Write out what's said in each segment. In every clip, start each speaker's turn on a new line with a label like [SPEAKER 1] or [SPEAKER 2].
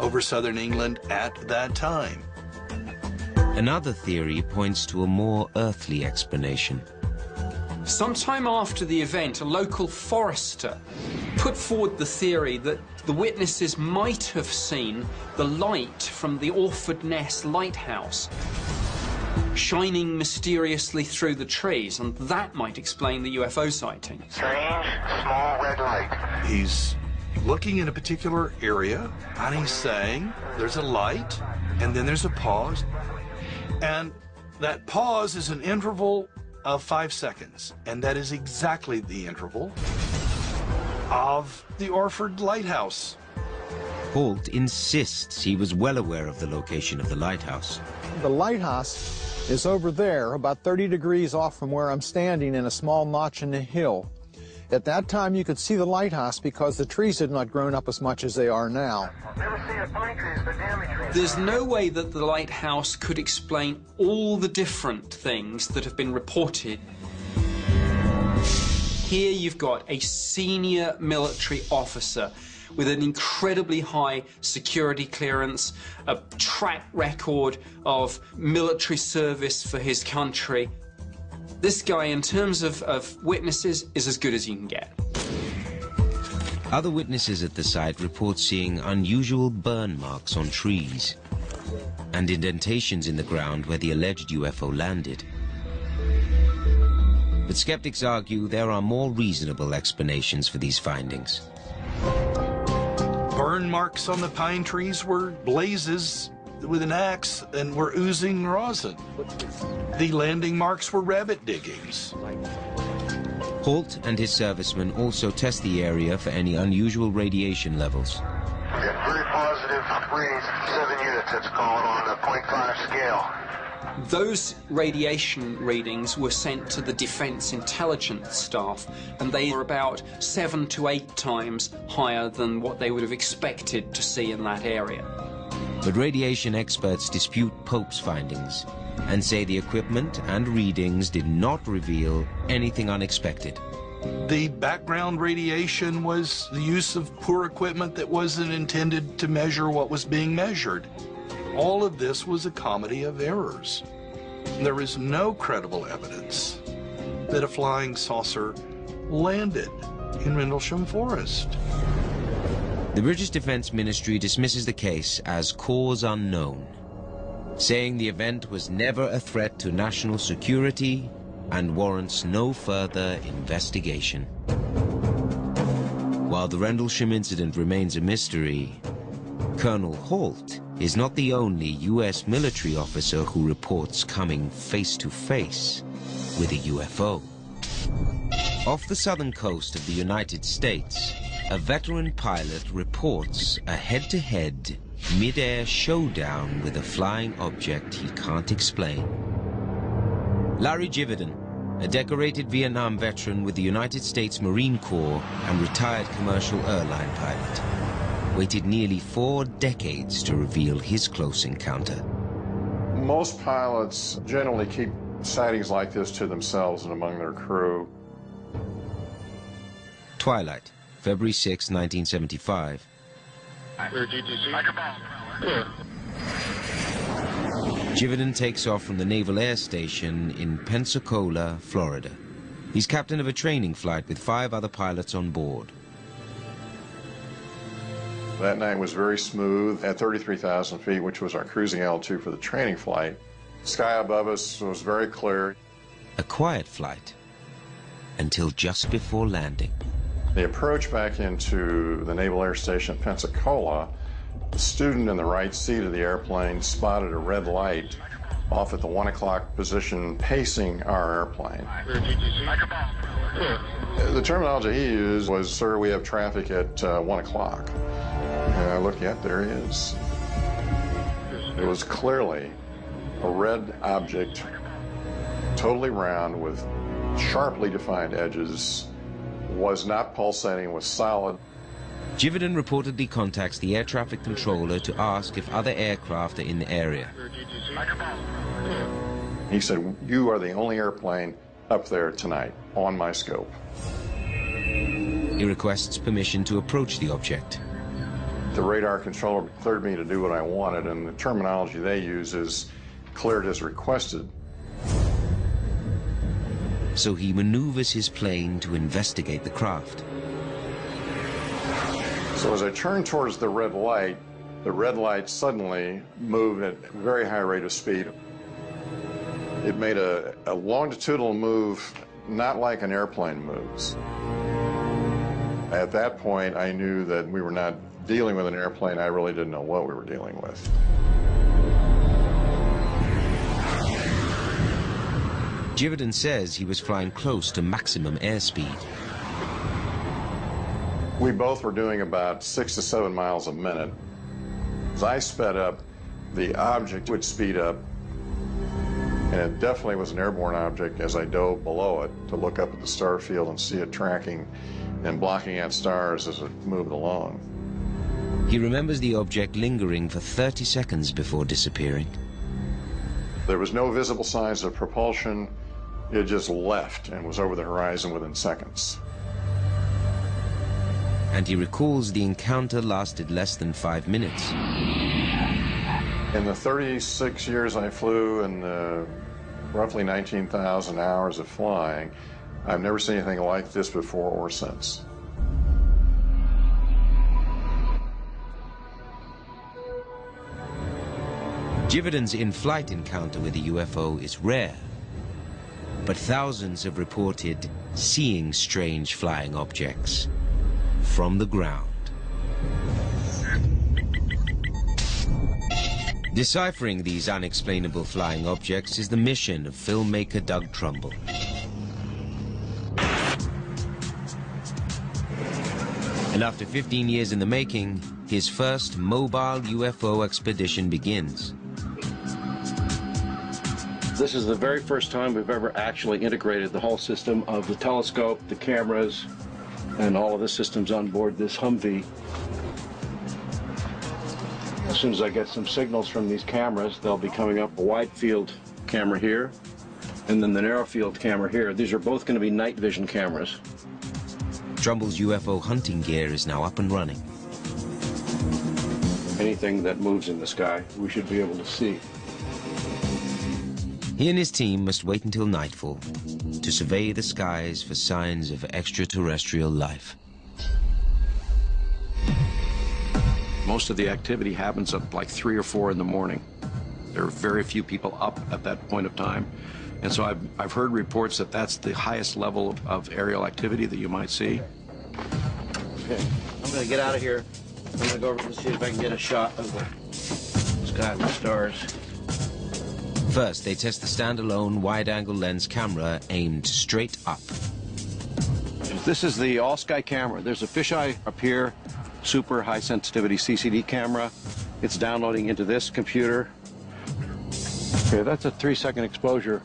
[SPEAKER 1] over southern England at that time.
[SPEAKER 2] Another theory points to a more earthly explanation.
[SPEAKER 3] Sometime after the event, a local forester put forward the theory that the witnesses might have seen the light from the Orford Ness lighthouse shining mysteriously through the trees, and that might explain the UFO sighting.
[SPEAKER 4] Strange, small red light.
[SPEAKER 1] He's looking in a particular area, and he's saying, there's a light, and then there's a pause, and that pause is an interval of 5 seconds, and that is exactly the interval of the Orford Lighthouse.
[SPEAKER 2] Holt insists he was well aware of the location of the lighthouse.
[SPEAKER 5] The lighthouse is over there, about 30 degrees off from where I'm standing in a small notch in the hill. At that time, you could see the lighthouse because the trees had not grown up as much as they are now.
[SPEAKER 3] There's no way that the lighthouse could explain all the different things that have been reported. Here you've got a senior military officer with an incredibly high security clearance, a track record of military service for his country. This guy, in terms of witnesses, is as good as you can get.
[SPEAKER 2] Other witnesses at the site report seeing unusual burn marks on trees and indentations in the ground where the alleged UFO landed. But skeptics argue there are more reasonable explanations for these findings.
[SPEAKER 1] Burn marks on the pine trees were blazes with an axe and were oozing rosin. The landing marks were rabbit diggings.
[SPEAKER 2] Holt and his servicemen also test the area for any unusual radiation levels.
[SPEAKER 4] We got very positive readings, 7 units, it's called on the 0.5 scale.
[SPEAKER 3] Those radiation readings were sent to the Defense Intelligence staff, and they were about 7 to 8 times higher than what they would have expected to see in that area.
[SPEAKER 2] But radiation experts dispute Pope's findings and say the equipment and readings did not reveal anything unexpected.
[SPEAKER 1] The background radiation was the use of poor equipment that wasn't intended to measure what was being measured. All of this was a comedy of errors. There is no credible evidence that a flying saucer landed in Rendlesham Forest.
[SPEAKER 2] The British Defense Ministry dismisses the case as cause unknown, saying the event was never a threat to national security and warrants no further investigation. While the Rendlesham incident remains a mystery, Colonel Holt is not the only U.S. military officer who reports coming face-to-face with a UFO. Off the southern coast of the United States, a veteran pilot reports a head-to-head, mid-air showdown with a flying object he can't explain. Larry Jividan, a decorated Vietnam veteran with the United States Marine Corps and retired commercial airline pilot, waited nearly 4 decades to reveal his close encounter.
[SPEAKER 6] Most pilots generally keep sightings like this to themselves and among their crew.
[SPEAKER 2] Twilight, February 6, 1975. Jividan takes off from the Naval Air Station in Pensacola, Florida. He's captain of a training flight with 5 other pilots on board.
[SPEAKER 6] That night was very smooth at 33,000 feet, which was our cruising altitude for the training flight. Sky above us was very clear.
[SPEAKER 2] A quiet flight until just before landing.
[SPEAKER 6] The approach back into the Naval Air Station at Pensacola, the student in the right seat of the airplane spotted a red light off at the 1 o'clock position pacing our airplane. The terminology he used was, "Sir, we have traffic at 1 o'clock." And I looked, yet there he is. It was clearly a red object, totally round with sharply defined edges, was not pulsating, was solid.
[SPEAKER 2] Jividan reportedly contacts the air traffic controller to ask if other aircraft are in the area.
[SPEAKER 6] He said, "You are the only airplane up there tonight on my scope."
[SPEAKER 2] He requests permission to approach the object.
[SPEAKER 6] The radar controller cleared me to do what I wanted, and the terminology they use is cleared as requested.
[SPEAKER 2] So he maneuvers his plane to investigate the craft.
[SPEAKER 6] So as I turned towards the red light suddenly moved at a very high rate of speed. It made a longitudinal move, not like an airplane moves. At that point, I knew that we were not dealing with an airplane. I really didn't know what we were dealing with.
[SPEAKER 2] Jividan says he was flying close to maximum airspeed.
[SPEAKER 6] We both were doing about 6 to 7 miles a minute. As I sped up, the object would speed up, and it definitely was an airborne object as I dove below it to look up at the star field and see it tracking and blocking out stars as it moved along.
[SPEAKER 2] He remembers the object lingering for 30 seconds before disappearing.
[SPEAKER 6] There was no visible signs of propulsion. It just left and was over the horizon within seconds.
[SPEAKER 2] And he recalls the encounter lasted less than 5 minutes.
[SPEAKER 6] In the 36 years I flew and roughly 19,000 hours of flying, I've never seen anything like this before or since.
[SPEAKER 2] Jividan's in-flight encounter with a UFO is rare, but thousands have reported seeing strange flying objects from the ground. Deciphering these unexplainable flying objects is the mission of filmmaker Doug Trumbull. And after 15 years in the making, his first mobile UFO expedition begins.
[SPEAKER 7] This is the very first time we've ever actually integrated the whole system of the telescope, the cameras, and all of the systems on board this Humvee. As soon as I get some signals from these cameras, they'll be coming up a wide field camera here, and then the narrow field camera here. These are both going to be night vision cameras.
[SPEAKER 2] Trumbull's UFO hunting gear is now up and running.
[SPEAKER 7] Anything that moves in the sky, we should be able to see.
[SPEAKER 2] He and his team must wait until nightfall to survey the skies for signs of extraterrestrial life.
[SPEAKER 7] Most of the activity happens at like 3 or 4 in the morning. There are very few people up at that point of time. And so I've heard reports that that's the highest level of aerial activity that you might see.
[SPEAKER 8] Okay, I'm gonna get out of here. I'm gonna go over and see if I can get a shot of the sky with the stars.
[SPEAKER 2] First, they test the standalone wide-angle lens camera aimed straight up.
[SPEAKER 7] This is the all-sky camera. There's a fisheye up here, super high-sensitivity CCD camera. It's downloading into this computer. Okay, that's a 3-second exposure.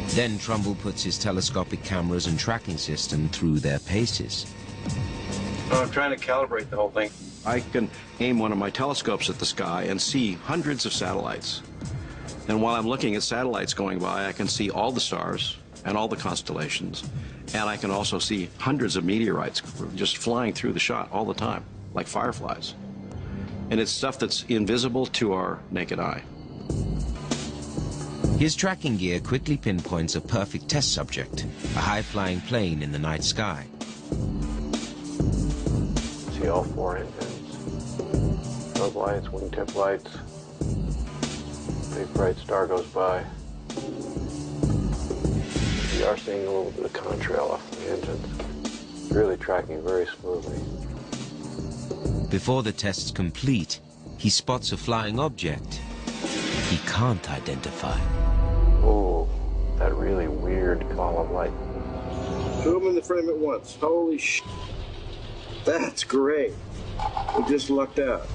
[SPEAKER 2] Then Trumbull puts his telescopic cameras and tracking system through their paces.
[SPEAKER 7] I'm trying to calibrate the whole thing. I can aim one of my telescopes at the sky and see hundreds of satellites. And while I'm looking at satellites going by, I can see all the stars and all the constellations. And I can also see hundreds of meteorites just flying through the shot all the time, like fireflies. And it's stuff that's invisible to our naked eye.
[SPEAKER 2] His tracking gear quickly pinpoints a perfect test subject, a high-flying plane in the night sky.
[SPEAKER 7] See all 4 engines. Strobe lights, wingtip lights. Big bright star goes by. We are seeing a little bit of contrail off the engines. Really tracking very smoothly.
[SPEAKER 2] Before the test's complete, he spots a flying object he can't identify.
[SPEAKER 7] Oh, that really weird ball of light.
[SPEAKER 8] Zoom in the frame at once. Holy sh! That's great. We just lucked out.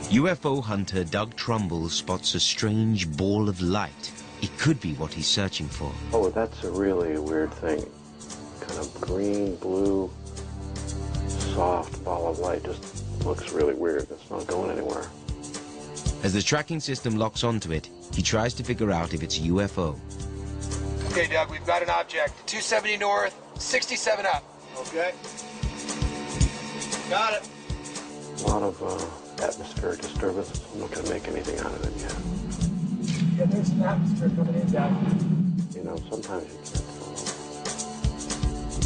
[SPEAKER 2] UFO hunter Doug Trumbull spots a strange ball of light. It could be what he's searching for.
[SPEAKER 7] Oh, that's a really weird thing. Kind of green, blue, soft ball of light. Just looks really weird. It's not going anywhere.
[SPEAKER 2] As the tracking system locks onto it, he tries to figure out if it's a UFO.
[SPEAKER 9] Okay, Doug, we've got an object. 270 north, 67 up.
[SPEAKER 8] Okay. Got it.
[SPEAKER 7] A lot of atmospheric disturbance. I'm not going to make anything out of it yet.
[SPEAKER 9] Yeah, there's some atmosphere coming in down.
[SPEAKER 7] You know, sometimes you can't tell.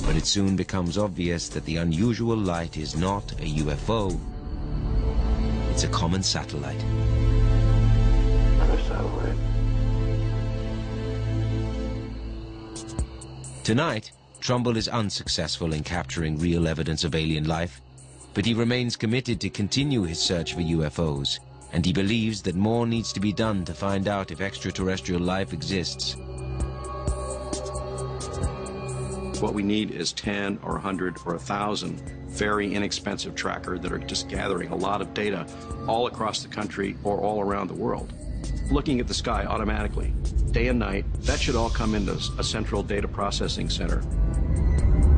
[SPEAKER 2] But it soon becomes obvious that the unusual light is not a UFO. It's a common satellite.
[SPEAKER 7] Another satellite.
[SPEAKER 2] Tonight, Trumbull is unsuccessful in capturing real evidence of alien life, but he remains committed to continue his search for UFOs, and he believes that more needs to be done to find out if extraterrestrial life exists.
[SPEAKER 7] What we need is 10 or 100 or 1,000 very inexpensive trackers that are just gathering a lot of data all across the country or all around the world. Looking at the sky automatically, day and night, that should all come into a central data processing center.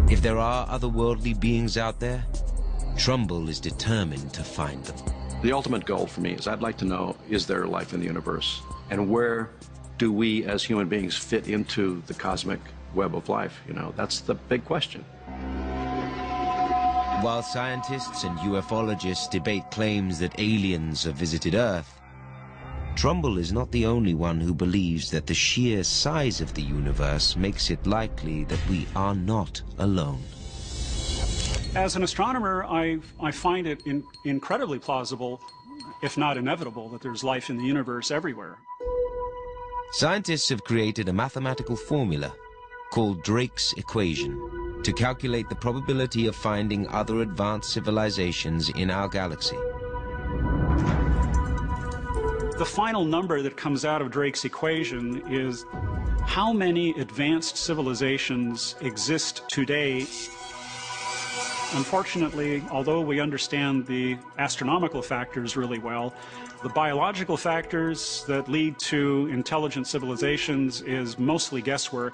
[SPEAKER 2] If there are otherworldly beings out there, Trumbull is determined to find them.
[SPEAKER 7] The ultimate goal for me is I'd like to know, is there life in the universe? And where do we as human beings fit into the cosmic web of life? You know, that's the big question.
[SPEAKER 2] While scientists and ufologists debate claims that aliens have visited Earth, Trumbull is not the only one who believes that the sheer size of the universe makes it likely that we are not alone.
[SPEAKER 10] As an astronomer, I find it incredibly plausible, if not inevitable, that there's life in the universe everywhere.
[SPEAKER 2] Scientists have created a mathematical formula called Drake's equation to calculate the probability of finding other advanced civilizations in our galaxy.
[SPEAKER 10] The final number that comes out of Drake's equation is how many advanced civilizations exist today. Unfortunately, although we understand the astronomical factors really well, the biological factors that lead to intelligent civilizations is mostly guesswork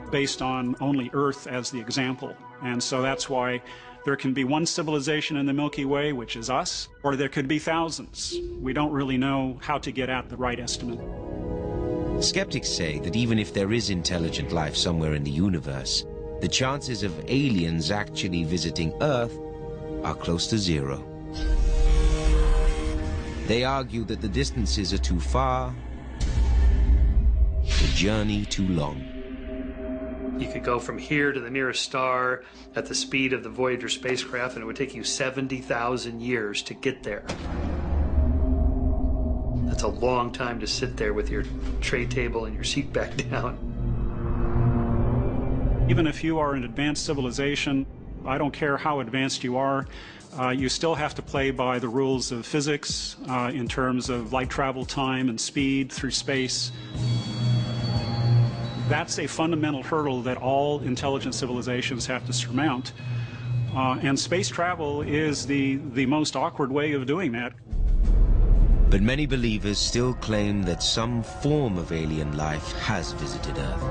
[SPEAKER 10] based on only Earth as the example. And so that's why there can be one civilization in the Milky Way, which is us, or there could be thousands. We don't really know how to get at the right estimate.
[SPEAKER 2] Skeptics say that even if there is intelligent life somewhere in the universe, the chances of aliens actually visiting Earth are close to zero. They argue that the distances are too far, the journey too long.
[SPEAKER 11] You could go from here to the nearest star at the speed of the Voyager spacecraft, and it would take you 70,000 years to get there. That's a long time to sit there with your tray table and your seat back down.
[SPEAKER 10] Even if you are an advanced civilization, I don't care how advanced you are, you still have to play by the rules of physics in terms of light travel time and speed through space. That's a fundamental hurdle that all intelligent civilizations have to surmount. And space travel is the most awkward way of doing that.
[SPEAKER 2] But many believers still claim that some form of alien life has visited Earth.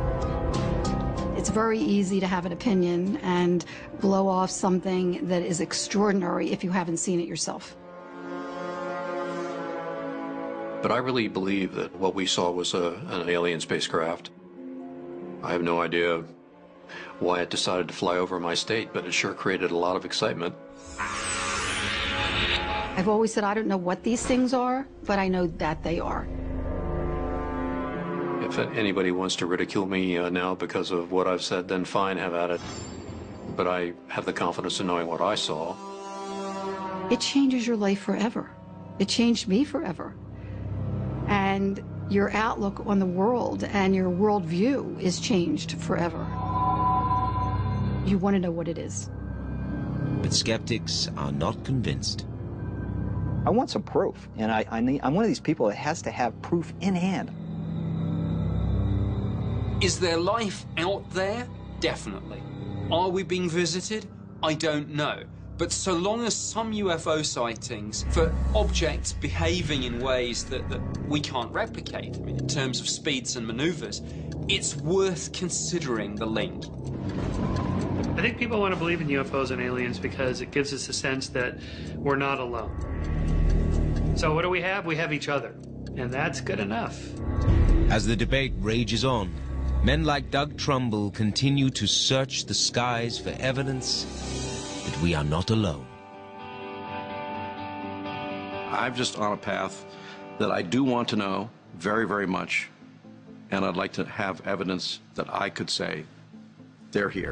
[SPEAKER 12] It's very easy to have an opinion and blow off something that is extraordinary if you haven't seen it yourself.
[SPEAKER 13] But I really believe that what we saw was an alien spacecraft. I have no idea why it decided to fly over my state, but it sure created a lot of excitement.
[SPEAKER 12] I've always said I don't know what these things are, but I know that they are.
[SPEAKER 13] If anybody wants to ridicule me now because of what I've said, then fine, have at it. But I have the confidence in knowing what I saw.
[SPEAKER 12] It changes your life forever. It changed me forever. And your outlook on the world and your worldview is changed forever. You want to know what it is.
[SPEAKER 2] But skeptics are not convinced.
[SPEAKER 14] I want some proof, and I'm one of these people that has to have proof in hand.
[SPEAKER 3] Is there life out there? Definitely. Are we being visited? I don't know. But so long as some UFO sightings for objects behaving in ways that we can't replicate, I mean, in terms of speeds and maneuvers, it's worth considering the link.
[SPEAKER 11] I think people want to believe in UFOs and aliens because it gives us a sense that we're not alone. So what do we have? We have each other, and that's good enough.
[SPEAKER 2] As the debate rages on, Men like Doug Trumbull continue to search the skies for evidence that we are not alone.
[SPEAKER 7] I'm just on a path that I do want to know very, very much, and I'd like to have evidence that I could say they're here.